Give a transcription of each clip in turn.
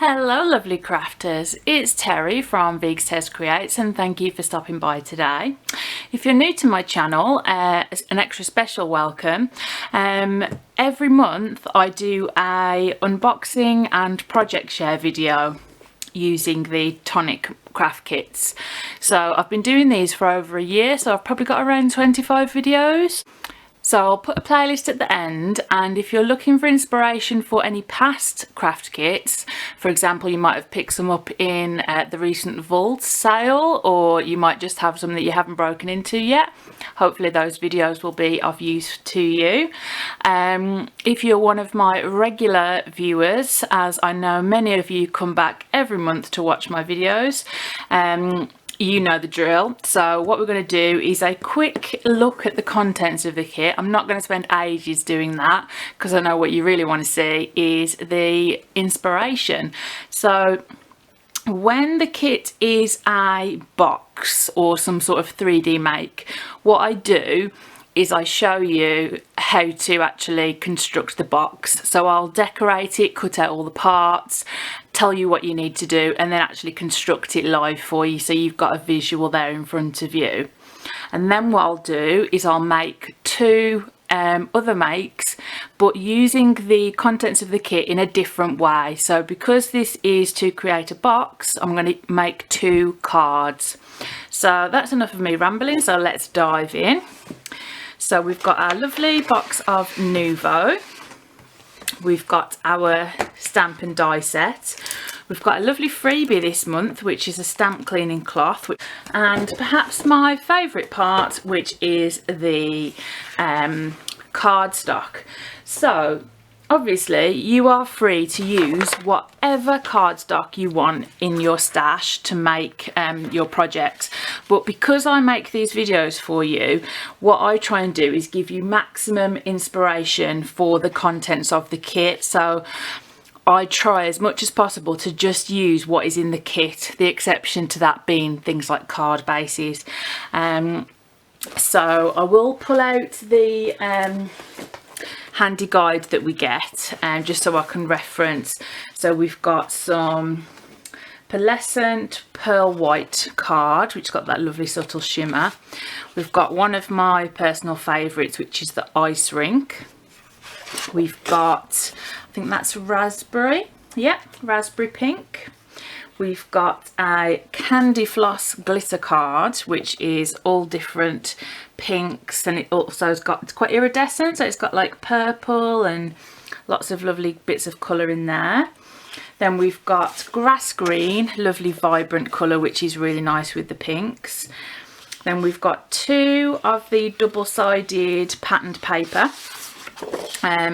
Hello lovely crafters, it's Terry from Veegstez Creates and thank you for stopping by today. If you're new to my channel, an extra special welcome. Every month I do a unboxing and project share video using the Tonic Craft Kits. So I've been doing these for over a year, so I've probably got around 25 videos. So I'll put a playlist at the end, and if you're looking for inspiration for any past craft kits, for example, you might have picked some up in the recent Vault sale, or you might just have some that you haven't broken into yet. Hopefully those videos will be of use to you. If you're one of my regular viewers, as I know many of you come back every month to watch my videos, you know the drill. So what we're going to do is a quick look at the contents of the kit. I'm not going to spend ages doing that because I know what you really want to see is the inspiration. So when the kit is a box or some sort of 3D make, what I do is I show you how to actually construct the box. So I'll decorate it, cut out all the parts, tell you what you need to do, and then actually construct it live for you so you've got a visual there in front of you. And then what I'll do is I'll make two other makes, but using the contents of the kit in a different way. So because this is to create a box, I'm going to make two cards. So that's enough of me rambling, so let's dive in. So we've got our lovely box of Nouveau. We've got our stamp and die set. We've got a lovely freebie this month, which is a stamp cleaning cloth. And perhaps my favourite part, which is the cardstock. So obviously you are free to use whatever cardstock you want in your stash to make your projects, but because I make these videos for you, what I try and do is give you maximum inspiration for the contents of the kit. So I try as much as possible to just use what is in the kit, the exception to that being things like card bases. So I will pull out the handy guide that we get, just so I can reference. So we've got some pearlescent pearl white card, which got that lovely subtle shimmer. We've got one of my personal favourites, which is the ice rink. We've got, I think that's raspberry, yeah, raspberry pink. We've got a candy floss glitter card, which is all different pinks, and it also has got, it's quite iridescent, so it's got like purple and lots of lovely bits of colour in there. Then we've got grass green, lovely vibrant colour, which is really nice with the pinks. Then we've got two of the double-sided patterned paper.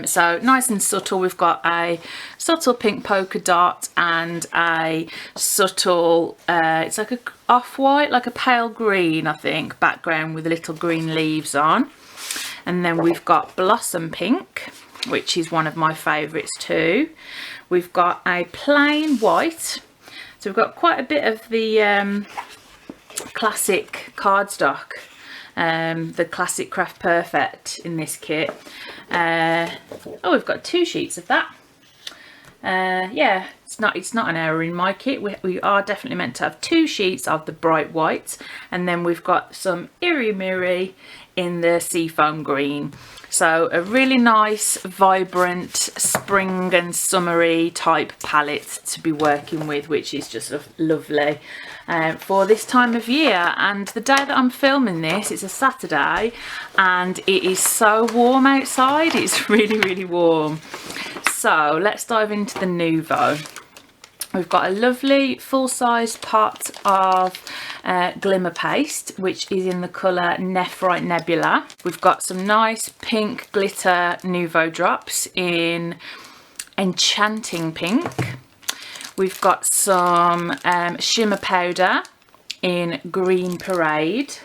So nice and subtle. We've got a subtle pink polka dot and a subtle it's like a off-white, like a pale green, I think, background with little green leaves on. And then we've got blossom pink, which is one of my favorites too. We've got a plain white, so we've got quite a bit of the classic cardstock, the classic Craft Perfect in this kit. Oh, we've got two sheets of that. Yeah, it's not an error in my kit. We are definitely meant to have two sheets of the bright white, and then we've got some Iri Miri in the seafoam green. So a really nice, vibrant, spring and summery type palette to be working with, which is just lovely for this time of year. And the day that I'm filming this, it's a Saturday, and it is so warm outside. It's really, really warm. So let's dive into the Nouveau. We've got a lovely full-size pot of glimmer paste, which is in the colour Nephrite Nebula. We've got some nice pink glitter Nouveau drops in Enchanting Pink. We've got some shimmer powder in Green Parade.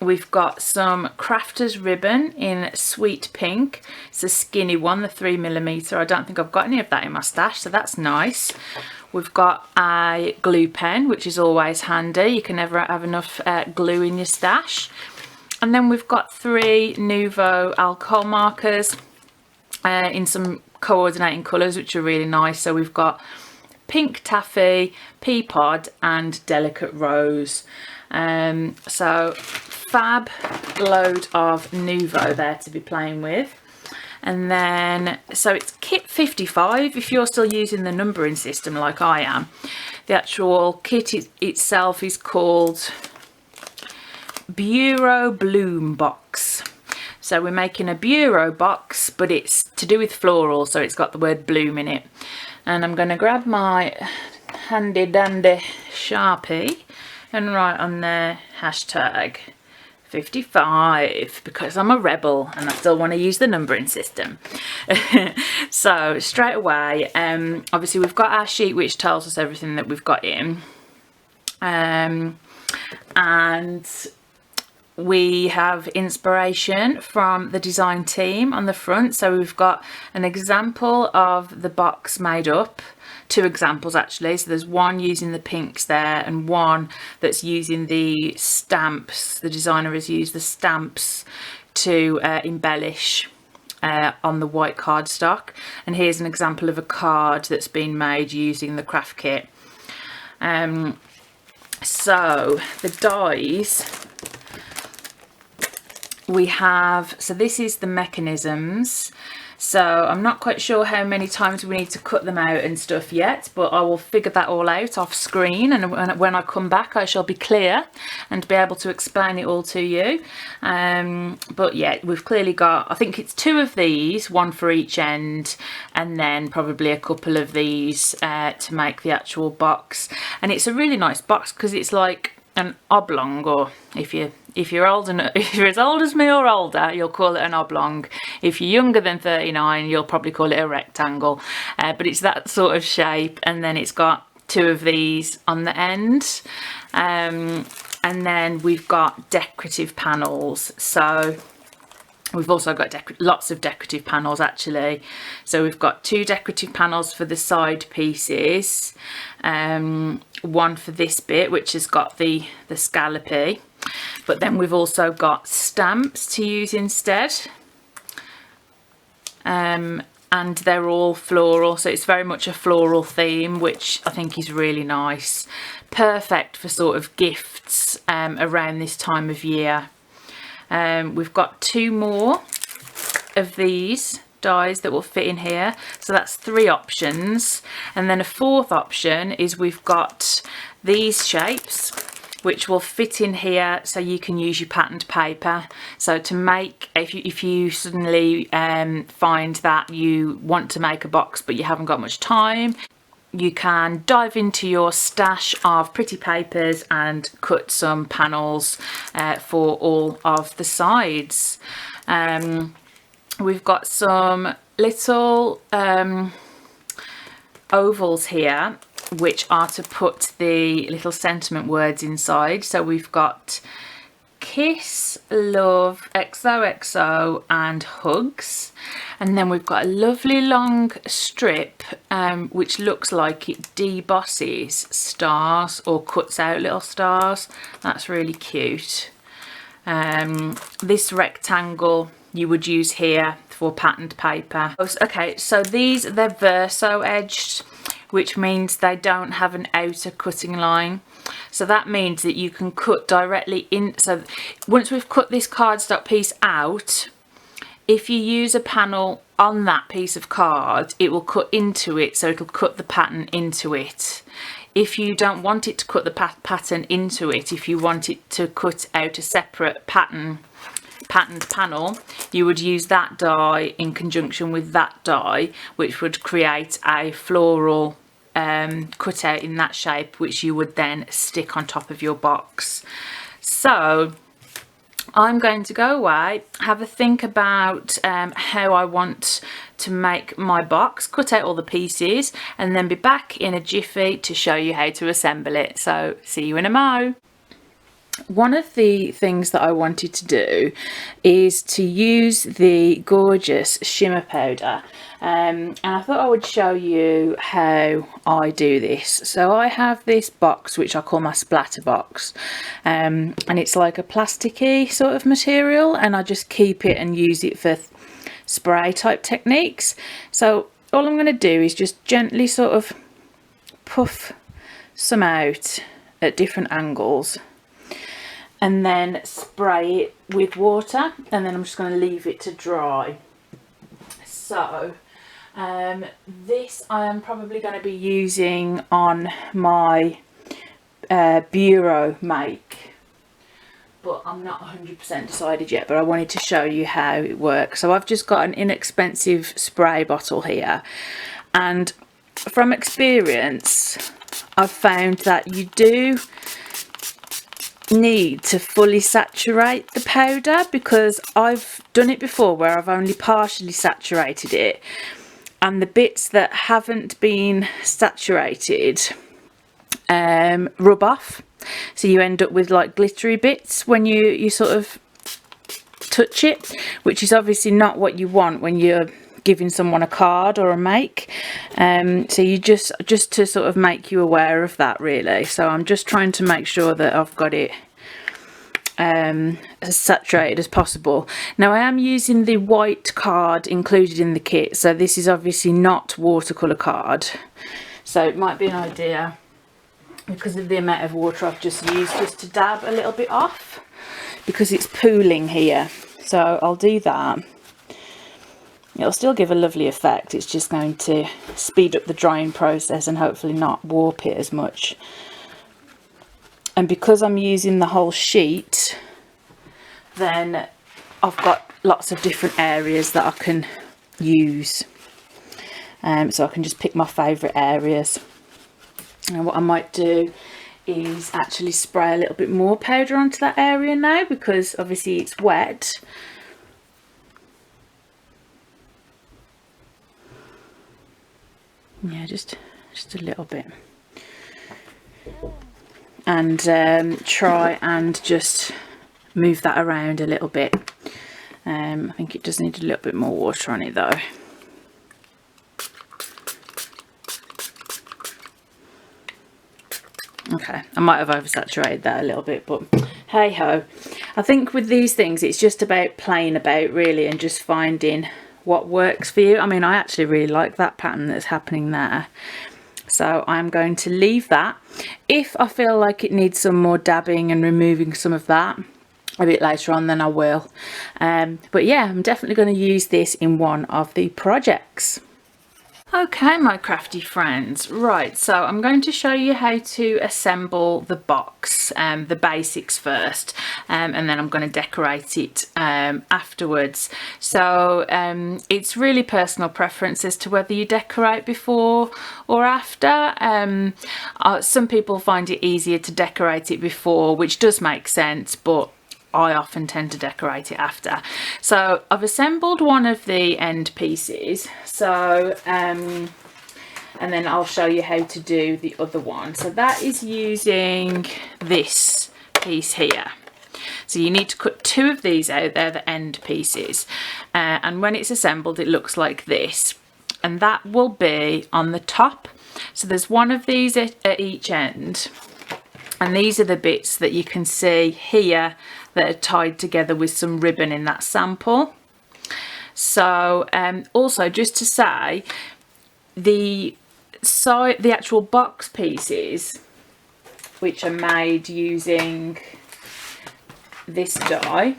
We've got some Crafter's Ribbon in Sweet Pink. It's a skinny one, the 3mm. I don't think I've got any of that in my stash, so that's nice. We've got a glue pen, which is always handy. You can never have enough glue in your stash. And then we've got three Nouveau alcohol markers in some coordinating colours which are really nice. So we've got pink taffy, pea pod and delicate rose. So fab load of Nouveau there to be playing with. And then, so it's kit 55 if you're still using the numbering system like I am. The actual kit itself is called Bureau Bloom Box. So we're making a bureau box, but it's to do with floral, so it's got the word bloom in it. And I'm going to grab my handy dandy Sharpie and write on there hashtag 55 because I'm a rebel and I still want to use the numbering system. So straight away, obviously we've got our sheet which tells us everything that we've got in, and we have inspiration from the design team on the front. So we've got an example of the box made up, two examples actually. So there's one using the pinks there and one that's using the stamps. The designer has used the stamps to embellish on the white cardstock. And here's an example of a card that's been made using the craft kit. So the dies we have, so this is the mechanisms. So I'm not quite sure how many times we need to cut them out and stuff yet, but I will figure that all out off screen, and when I come back I shall be clear and be able to explain it all to you. But yeah, we've clearly got, I think it's 2 of these, 1 for each end, and then probably a couple of these to make the actual box. And it's a really nice box because it's like an oblong, or if you're old enough, if you're as old as me or older, you'll call it an oblong. If you're younger than 39, you'll probably call it a rectangle. But it's that sort of shape, and then it's got 2 of these on the end, and then we've got decorative panels. So we've also got lots of decorative panels actually. So we've got 2 decorative panels for the side pieces, one for this bit which has got the scallopy, but then we've also got stamps to use instead, and they're all floral, so it's very much a floral theme, which I think is really nice, perfect for sort of gifts around this time of year. We've got 2 more of these dies that will fit in here, so that's 3 options. And then a 4th option is we've got these shapes which will fit in here, so you can use your patterned paper. So to make, if you suddenly find that you want to make a box but you haven't got much time, you can dive into your stash of pretty papers and cut some panels for all of the sides. We've got some little ovals here which are to put the little sentiment words inside. So we've got kiss, love, XOXO and hugs, and then we've got a lovely long strip which looks like it debosses stars or cuts out little stars. That's really cute. This rectangle you would use here for patterned paper. Okay, so these, they're verso edged, which means they don't have an outer cutting line. So that means that you can cut directly in. So once we've cut this cardstock piece out, if you use a panel on that piece of card, it will cut into it, so it'll cut the pattern into it. If you don't want it to cut the pattern into it, if you want it to cut out a separate patterned panel, you would use that die in conjunction with that die, which would create a floral cutout in that shape, which you would then stick on top of your box. So I'm going to go away, have a think about how I want to make my box, cut out all the pieces, and then be back in a jiffy to show you how to assemble it. So see you in a mo. One of the things that I wanted to do is to use the gorgeous shimmer powder, and I thought I would show you how I do this. So I have this box which I call my splatter box, and it's like a plasticky sort of material, and I just keep it and use it for spray type techniques. So all I'm going to do is just gently sort of puff some out at different angles and then spray it with water, and then I'm just going to leave it to dry. So this I am probably going to be using on my bureau make, but I'm not 100% decided yet, but I wanted to show you how it works. So I've just got an inexpensive spray bottle here, and from experience I've found that you do need to fully saturate the powder, because I've done it before where I've only partially saturated it, and the bits that haven't been saturated rub off, so you end up with like glittery bits when you sort of touch it, which is obviously not what you want when you're giving someone a card or a make. So you just to sort of make you aware of that, really. So I'm just trying to make sure that I've got it as saturated as possible. Now I am using the white card included in the kit, so this is obviously not watercolour card, so it might be an idea, because of the amount of water I've just used, just to dab a little bit off, because it's pooling here. So I'll do that. It'll still give a lovely effect, it's just going to speed up the drying process and hopefully not warp it as much. And because I'm using the whole sheet, then I've got lots of different areas that I can use, so I can just pick my favourite areas. And what I might do is actually spray a little bit more powder onto that area now, because obviously it's wet. Yeah, just a little bit, and try and just move that around a little bit. I think it does need a little bit more water on it though. Okay, I might have oversaturated that a little bit, but hey ho. I think with these things it's just about playing about, really, and just finding what works for you. I mean, I actually really like that pattern that's happening there, so I'm going to leave that. If I feel like it needs some more dabbing and removing some of that a bit later on, then I will. But yeah, I'm definitely going to use this in one of the projects. Okay, my crafty friends, right, so I'm going to show you how to assemble the box, the basics first, and then I'm going to decorate it afterwards. So it's really personal preference as to whether you decorate before or after. Some people find it easier to decorate it before, which does make sense, but I often tend to decorate it after. So I've assembled one of the end pieces, so and then I'll show you how to do the other one. So that is using this piece here. So you need to cut two of these out, they're the end pieces, and when it's assembled it looks like this, and that will be on the top. So there's one of these at each end, and these are the bits that you can see here that are tied together with some ribbon in that sample. So also just to say, the actual box pieces, which are made using this die,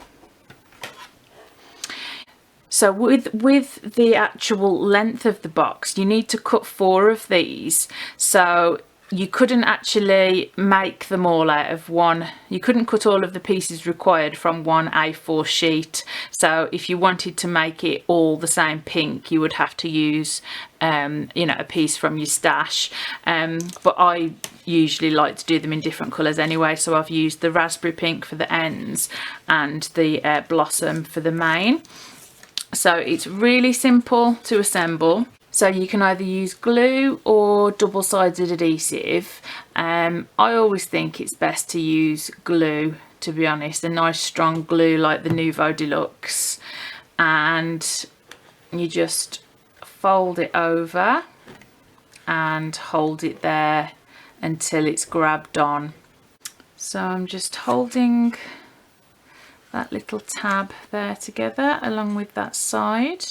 so with the actual length of the box you need to cut 4 of these, so you couldn't actually make them all out of one. You couldn't cut all of the pieces required from one A4 sheet. So if you wanted to make it all the same pink, you would have to use, you know, a piece from your stash. But I usually like to do them in different colours anyway. So I've used the raspberry pink for the ends and the blossom for the mane. So it's really simple to assemble. So you can either use glue or double-sided adhesive. I always think it's best to use glue, to be honest, a nice strong glue like the Nouveau Deluxe. And you just fold it over and hold it there until it's grabbed on. So I'm just holding that little tab there together along with that side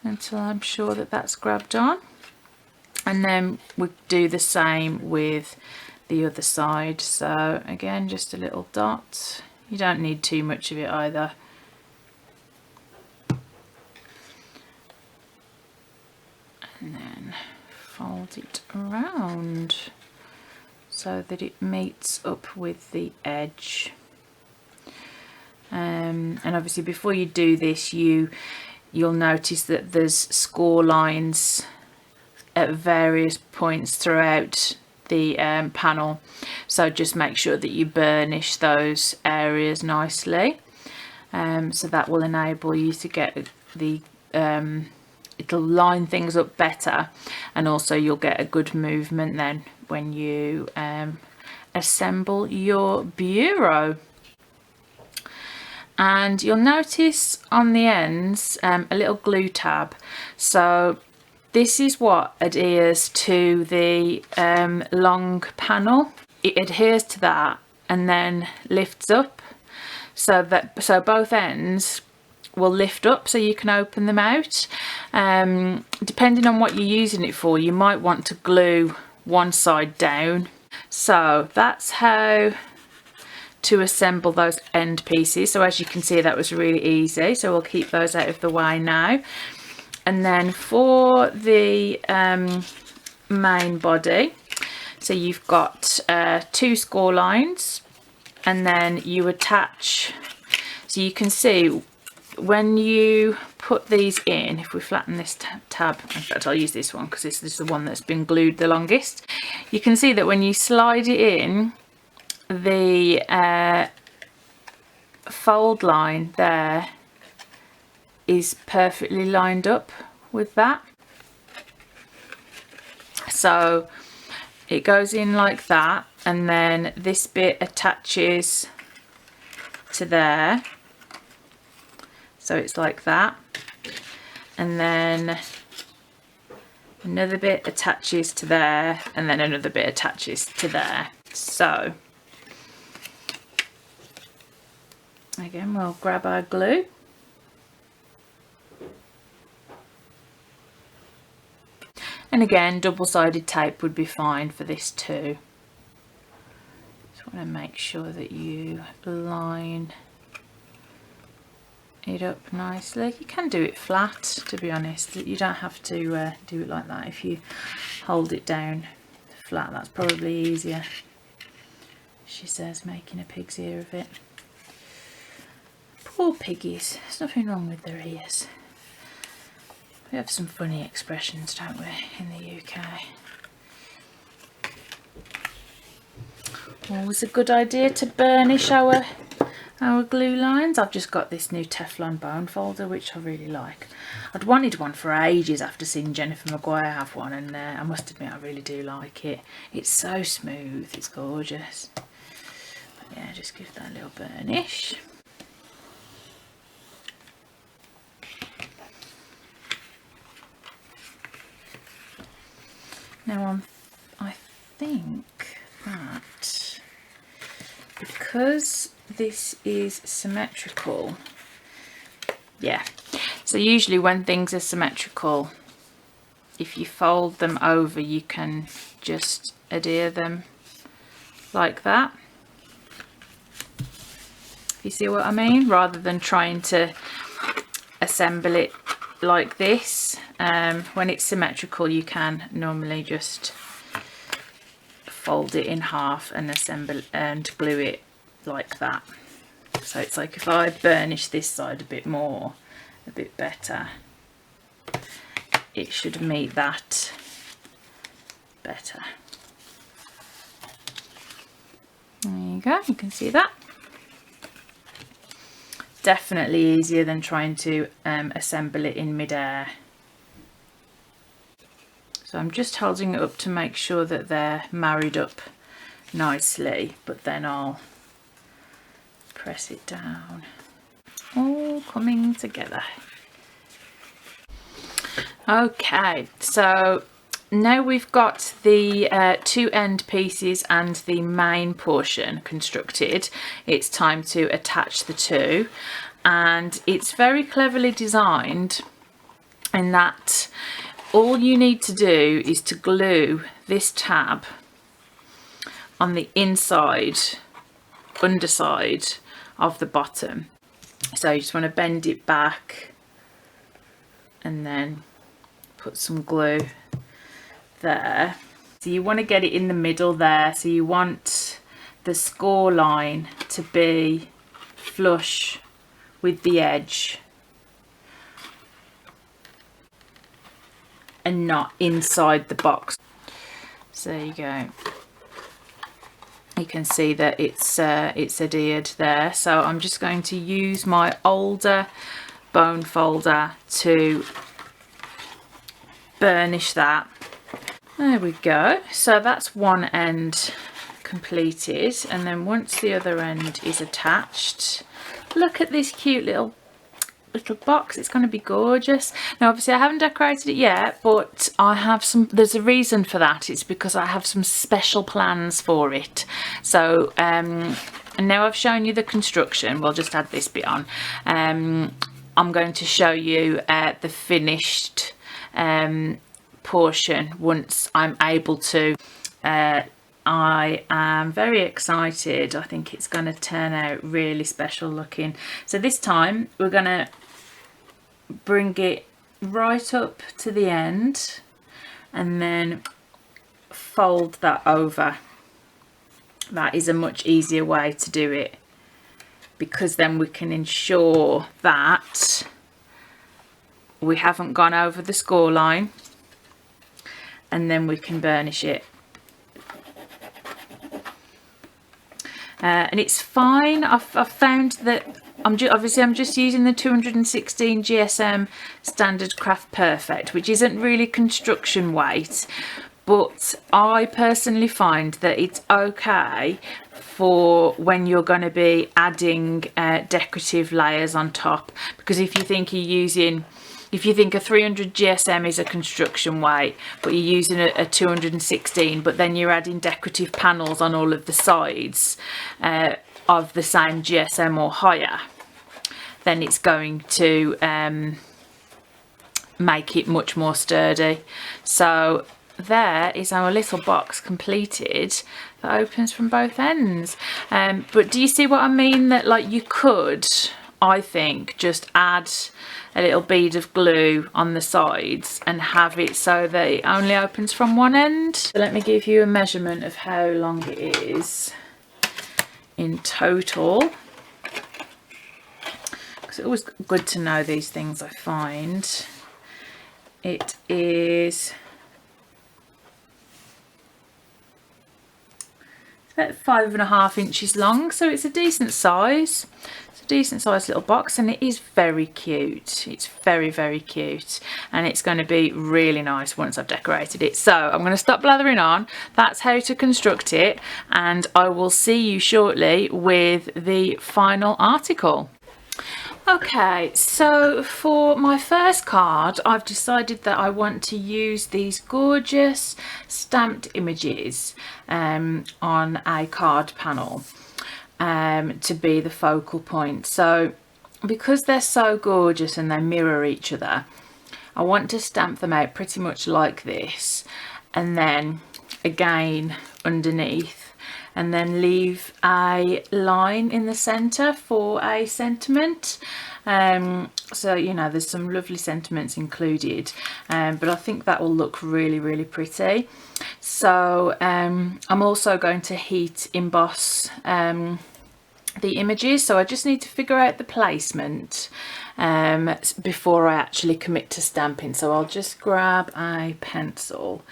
until I'm sure that that's grabbed on, and then we do the same with the other side. So again, just a little dot. You don't need too much of it either. And then fold it around so that it meets up with the edge. And obviously before you do this, you'll notice that there's score lines at various points throughout the panel, so just make sure that you burnish those areas nicely, so that will enable you to get the it'll line things up better, and also you'll get a good movement then when you assemble your bureau. And you'll notice on the ends a little glue tab. So this is what adheres to the long panel. It adheres to that and then lifts up, so both ends will lift up so you can open them out. Depending on what you're using it for, you might want to glue one side down. So that's how to assemble those end pieces. So as you can see, that was really easy, so we'll keep those out of the way now. And then for the main body, so you've got 2 score lines, and then you attach, so you can see when you put these in, if we flatten this tab, in fact I'll use this one because this is the one that's been glued the longest, you can see that when you slide it in, the fold line there is perfectly lined up with that. So it goes in like that, and then this bit attaches to there, so it's like that, and then another bit attaches to there, and then another bit attaches to there. So again, we'll grab our glue, and again double-sided tape would be fine for this too. Just want to make sure that you line it up nicely. You can do it flat, to be honest. You don't have to do it like that. If you hold it down flat, that's probably easier. She says, making a pig's ear of it. Poor piggies, there's nothing wrong with their ears. We have some funny expressions, don't we, in the UK? Always a good idea to burnish our glue lines. I've just got this new Teflon bone folder, which I really like. I'd wanted one for ages after seeing Jennifer Maguire have one, and I must admit I really do like it. It's so smooth, it's gorgeous. But yeah, just give that a little burnish. Now I think that because this is symmetrical, yeah, so usually when things are symmetrical, if you fold them over, you can just adhere them like that. You see what I mean? Rather than trying to assemble it like this. When it's symmetrical, you can normally just fold it in half and assemble and glue it like that. So it's like if I burnish this side a bit better, it should meet that better. There you go, you can see that. Definitely easier than trying to assemble it in mid-air. So I'm just holding it up to make sure that they're married up nicely, but then I'll press it down. All coming together. Okay, so now we've got the two end pieces and the main portion constructed, it's time to attach the two. And it's very cleverly designed in that all you need to do is to glue this tab on the inside, underside of the bottom. So you just want to bend it back and then put some glue there. So you want to get it in the middle there, so you want the score line to be flush with the edge and not inside the box. So there you go. You can see that it's adhered there. So I'm just going to use my older bone folder to burnish that. There we go. So that's one end completed, and then once the other end is attached, look at this cute little box. It's going to be gorgeous. Now obviously I haven't decorated it yet, but I have some, there's a reason for that. It's because I have some special plans for it. So and now I've shown you the construction, we'll just add this bit on. I'm going to show you the finished portion once I'm able to. I am very excited. I think it's going to turn out really special looking. So this time we're going to bring it right up to the end and then fold that over. That is a much easier way to do it, because then we can ensure that we haven't gone over the score line, and then we can burnish it. And it's fine. I've found that I'm just using the 216 GSM standard Craft Perfect, which isn't really construction weight, but I personally find that it's okay for when you're going to be adding decorative layers on top, because if you think a 300 GSM is a construction weight, but you're using a 216, but then you're adding decorative panels on all of the sides of the same GSM or higher, then it's going to make it much more sturdy. So there is our little box completed that opens from both ends. But do you see what I mean? That like you could, I think, just add a little bead of glue on the sides and have it so that it only opens from one end. So let me give you a measurement of how long it is in total, because it's always good to know these things, I find. It is about 5.5 inches long, so it's a decent size. It's a decent sized little box, and it is very cute. It's very, very cute, and it's going to be really nice once I've decorated it. So I'm going to stop blathering on. That's how to construct it, and I will see you shortly with the final article. Okay, so for my first card, I've decided that I want to use these gorgeous stamped images on a card panel to be the focal point. So because they're so gorgeous and they mirror each other, I want to stamp them out pretty much like this, and then again underneath, and then leave a line in the center for a sentiment. So you know, there's some lovely sentiments included, but I think that will look really, really pretty. So I'm also going to heat emboss the images, so I just need to figure out the placement before I actually commit to stamping. So I'll just grab a pencil.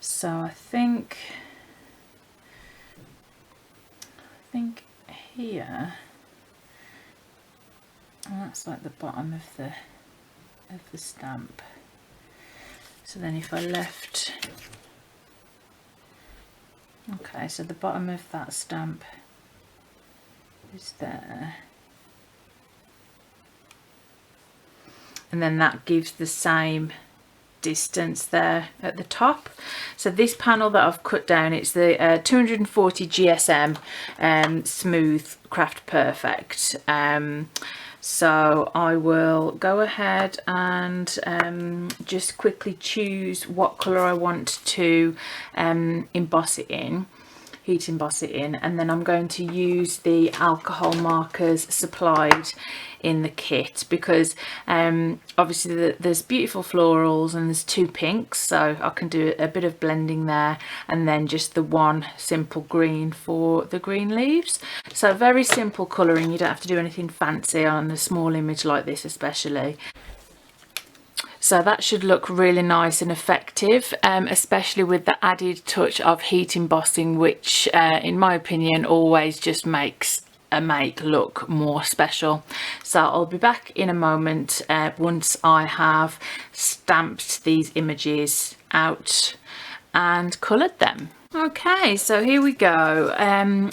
So I think here, and that's like the bottom of the stamp. So then if I left, okay, so the bottom of that stamp is there, and then that gives the same distance there at the top. So this panel that I've cut down, it's the 240 GSM Smooth Craft Perfect. So I will go ahead and just quickly choose what colour I want to emboss it in. Heat emboss it in, and then I'm going to use the alcohol markers supplied in the kit, because obviously there's beautiful florals and there's 2 pinks, so I can do a bit of blending there, and then just the one simple green for the green leaves. So very simple colouring, you don't have to do anything fancy on a small image like this especially. So that should look really nice and effective, especially with the added touch of heat embossing, which in my opinion always just makes a make look more special. So I'll be back in a moment once I have stamped these images out and coloured them. Okay, so here we go.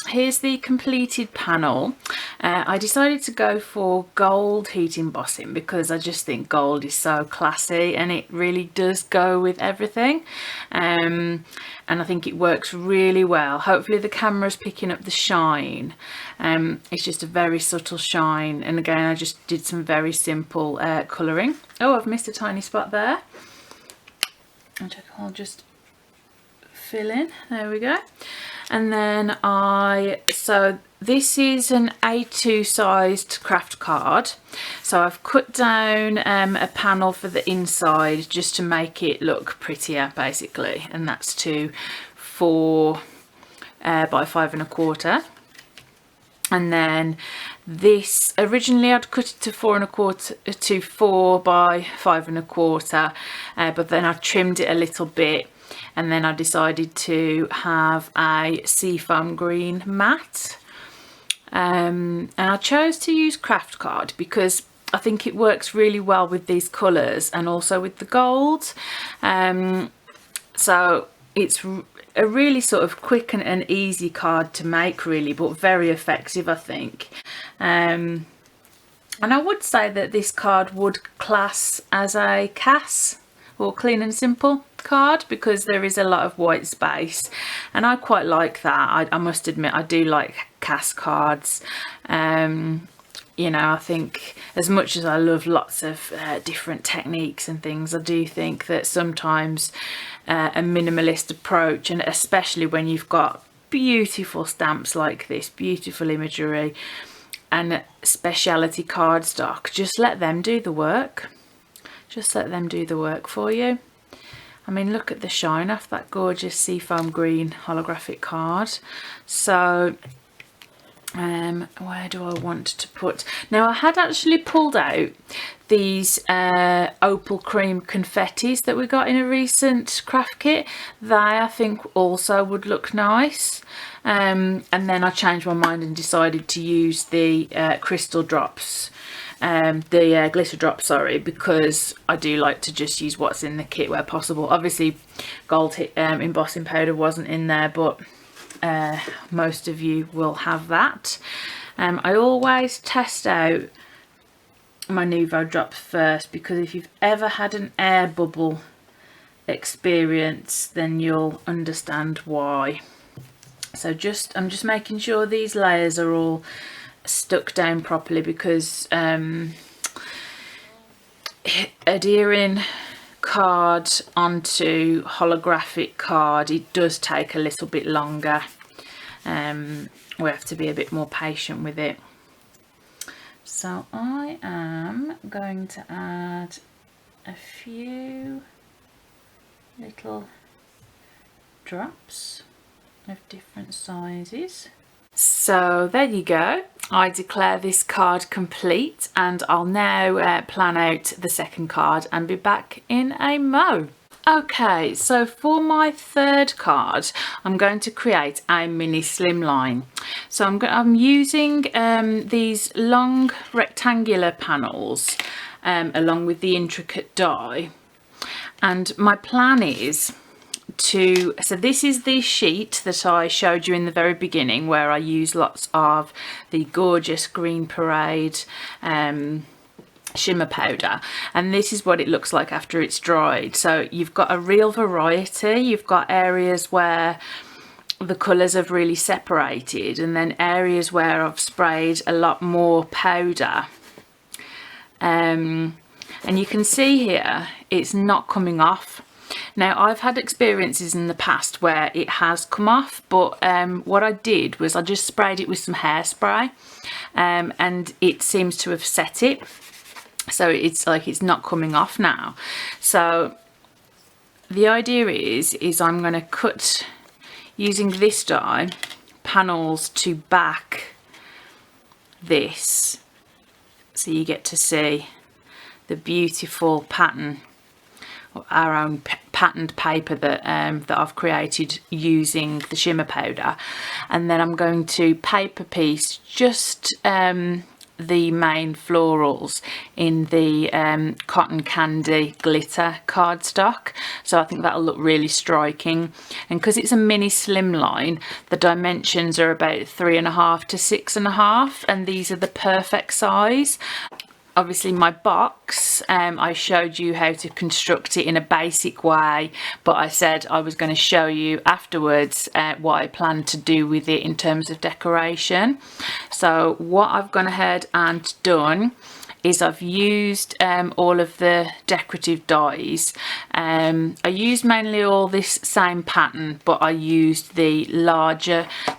Here's the completed panel. I decided to go for gold heat embossing because I just think gold is so classy and it really does go with everything. And I think it works really well. Hopefully the camera's picking up the shine. It's just a very subtle shine, and again I just did some very simple colouring. Oh, I've missed a tiny spot there. I'll just fill in, there we go. And then so this is an A2 sized craft card, so I've cut down a panel for the inside just to make it look prettier basically, and that's to 4 by 5¼ and then this originally I'd cut it to 4¼ to 4 by 5¼ but then I trimmed it a little bit, and then I decided to have a seafoam green mat, and I chose to use craft card because I think it works really well with these colours and also with the gold. So it's a really sort of quick and easy card to make really, but very effective I think. And I would say that this card would class as a CAS or clean and simple card because there is a lot of white space, and I quite like that. I must admit I do like CAS cards. You know, I think as much as I love lots of different techniques and things, I do think that sometimes a minimalist approach, and especially when you've got beautiful stamps like this, beautiful imagery and speciality cardstock, just let them do the work. Just let them do the work for you. I mean, look at the shine off that gorgeous seafoam green holographic card. So where do I want to put? Now I had actually pulled out these opal cream confettis that we got in a recent craft kit. They I think also would look nice. And then I changed my mind and decided to use the crystal drops. The glitter drops, sorry, because I do like to just use what's in the kit where possible. Obviously gold embossing powder wasn't in there, but most of you will have that. I always test out my Nuvo drops first, because if you've ever had an air bubble experience then you'll understand why. So I'm just making sure these layers are all stuck down properly, because adhering card onto holographic card, it does take a little bit longer. We have to be a bit more patient with it. So I am going to add a few little drops of different sizes. So there you go. I declare this card complete, and I'll now plan out the second card and be back in a mo. Okay, so for my third card I'm going to create a mini slimline. So I'm using these long rectangular panels along with the intricate die, and my plan is so this is the sheet that I showed you in the very beginning, where I use lots of the gorgeous Green Parade shimmer powder, and this is what it looks like after it's dried. So you've got a real variety. You've got areas where the colours have really separated, and then areas where I've sprayed a lot more powder. And you can see here it's not coming off. Now, I've had experiences in the past where it has come off, but what I did was I just sprayed it with some hairspray, and it seems to have set it. So it's like it's not coming off now. So the idea is I'm going to cut, using this die, panels to back this, so you get to see the beautiful pattern, our own patterned paper that that I've created using the shimmer powder. And then I'm going to paper piece just the main florals in the cotton candy glitter cardstock. So I think that'll look really striking, and because it's a mini slimline, the dimensions are about 3.5 to 6.5, and these are the perfect size. Obviously my box, I showed you how to construct it in a basic way, but I said I was going to show you afterwards what I plan to do with it in terms of decoration. So what I've gone ahead and done is I've used all of the decorative dies. I used mainly all this same pattern, but I used the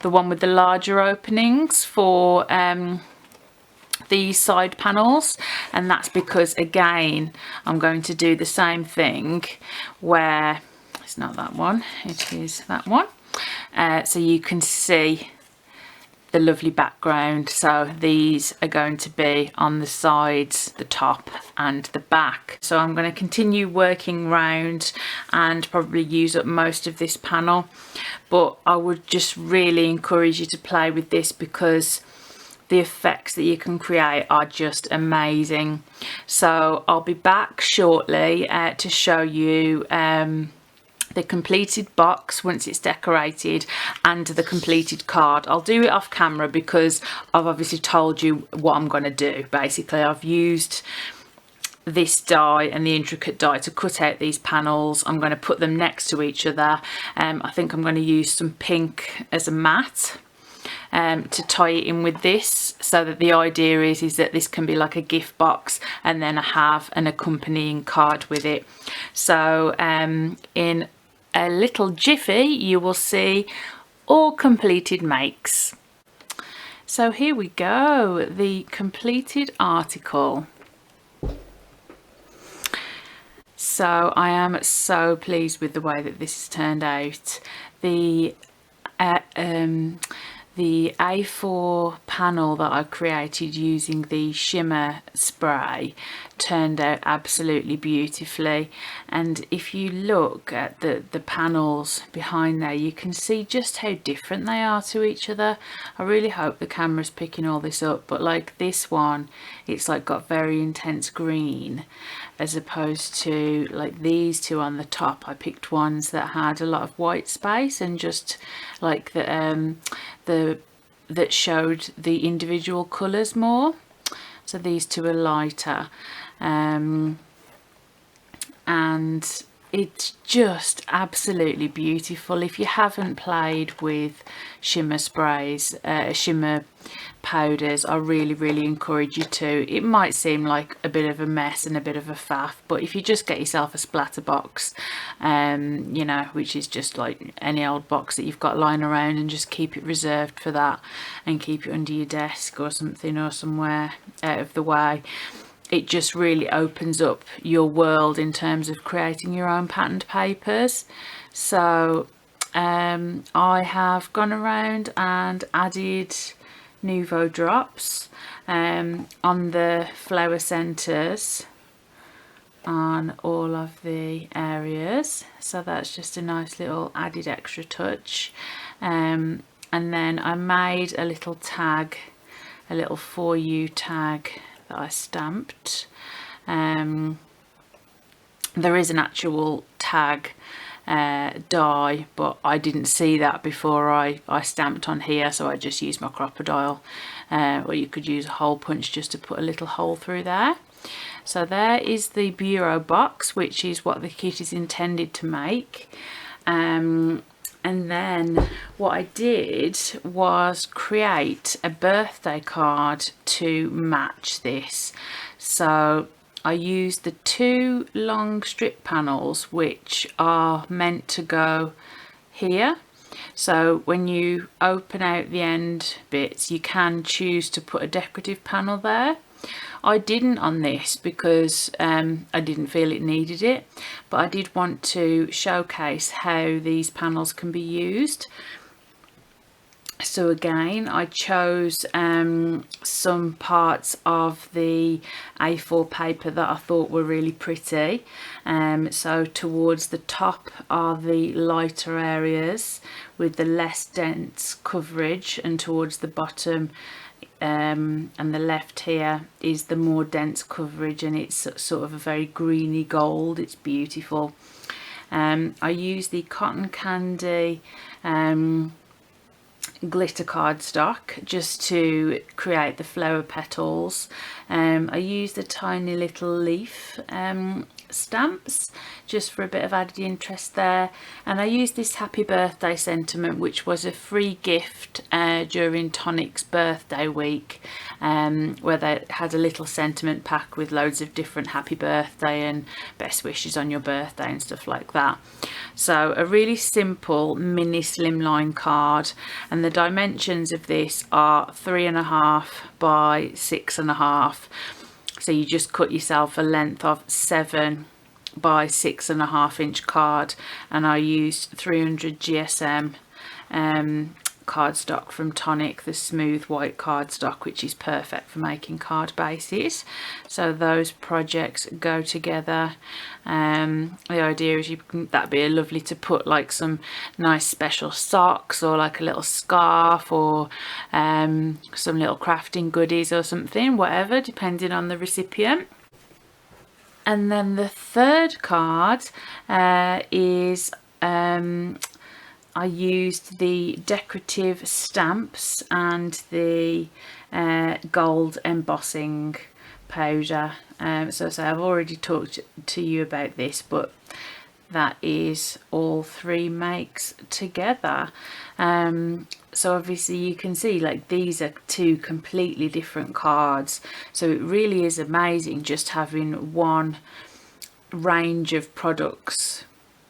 one with the larger openings for these side panels, and that's because, again, I'm going to do the same thing where it's not that one, it is that one, so you can see the lovely background. So these are going to be on the sides, the top and the back. So I'm going to continue working round and probably use up most of this panel, but I would just really encourage you to play with this because the effects that you can create are just amazing. So I'll be back shortly to show you the completed box once it's decorated and the completed card. I'll do it off camera because I've obviously told you what I'm going to do. Basically, I've used this die and the intricate die to cut out these panels. I'm going to put them next to each other. I think I'm going to use some pink as a mat to tie it in with this, so that the idea is that this can be like a gift box, and then I have an accompanying card with it. So in a little jiffy you will see all completed makes. So here we go, the completed article. So I am so pleased with the way that this has turned out. The A4 panel that I created using the shimmer spray turned out absolutely beautifully, and if you look at the panels behind there, you can see just how different they are to each other. I really hope the camera's picking all this up, but like this one, it's like got very intense green, as opposed to like these two on the top. I picked ones that had a lot of white space and just like that showed the individual colours more. So these two are lighter, and it's just absolutely beautiful. If you haven't played with shimmer sprays, shimmer powders, I really encourage you to. It might seem like a bit of a mess and a bit of a faff, but if you just get yourself a splatter box, you know, which is just like any old box that you've got lying around, and just keep it reserved for that and keep it under your desk or something, or somewhere out of the way, it just really opens up your world in terms of creating your own patterned papers. So I have gone around and added Nouveau drops on the flower centres on all of the areas, so that's just a nice little added extra touch. And then I made a little tag, a little for you tag that I stamped. There is an actual tag die, but I didn't see that before I stamped on here, so I just used my crocodile, or you could use a hole punch just to put a little hole through there. So there is the bureau box, which is what the kit is intended to make. And then what I did was create a birthday card to match this. So I used the 2 long strip panels which are meant to go here. So when you open out the end bits, you can choose to put a decorative panel there. I didn't on this because I didn't feel it needed it, but I did want to showcase how these panels can be used. So again, I chose some parts of the A4 paper that I thought were really pretty. So towards the top are the lighter areas with the less dense coverage, and towards the bottom and the left here is the more dense coverage, and it's sort of a very greeny gold. It's beautiful. I use the cotton candy glitter cardstock just to create the flower petals. I used a tiny little leaf stamps just for a bit of added interest there, and I used this happy birthday sentiment, which was a free gift during Tonic's birthday week, where they had a little sentiment pack with loads of different happy birthday and best wishes on your birthday and stuff like that. So a really simple mini slimline card, and the dimensions of this are 3.5 by 6.5. So you just cut yourself a length of 7 by 6.5 inch card, and I used 300 GSM cardstock from Tonic, the smooth white cardstock, which is perfect for making card bases. So those projects go together. The idea is that'd be lovely to put like some nice special socks, or like a little scarf, or some little crafting goodies or something, whatever, depending on the recipient. And then the third card is I used the decorative stamps and the gold embossing powder. So I've already talked to you about this, but that is all 3 makes together. So obviously you can see like these are 2 completely different cards, so it really is amazing just having one range of products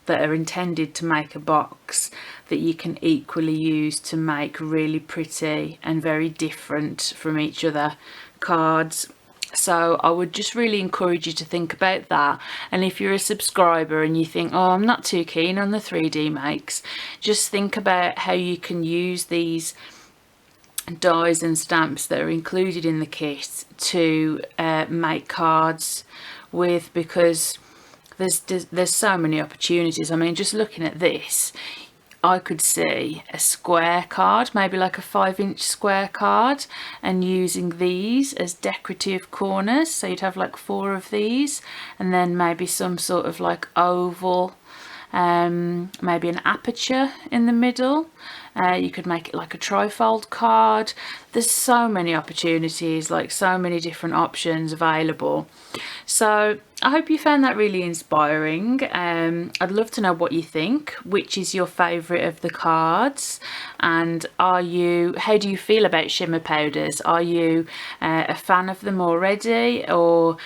that are intended to make a box that you can equally use to make really pretty and very different from each other cards. So I would just really encourage you to think about that. And if you're a subscriber and you think, oh, I'm not too keen on the 3D makes, just think about how you can use these dies and stamps that are included in the kit to make cards with, because there's so many opportunities. I mean, just looking at this, I could see a square card, maybe like a 5-inch square card, and using these as decorative corners. So you'd have like 4 of these, and then maybe some sort of like oval, maybe an aperture in the middle. You could make it like a trifold card. There's so many opportunities, like so many different options available. So I hope you found that really inspiring. I'd love to know what you think. Which is your favourite of the cards? And how do you feel about shimmer powders? Are you a fan of them already, or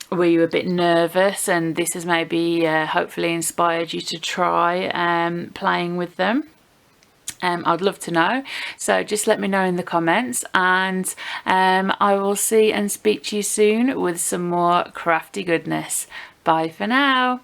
were you a bit nervous and this has maybe hopefully inspired you to try playing with them? I'd love to know, so just let me know in the comments, and I will see and speak to you soon with some more crafty goodness. Bye for now.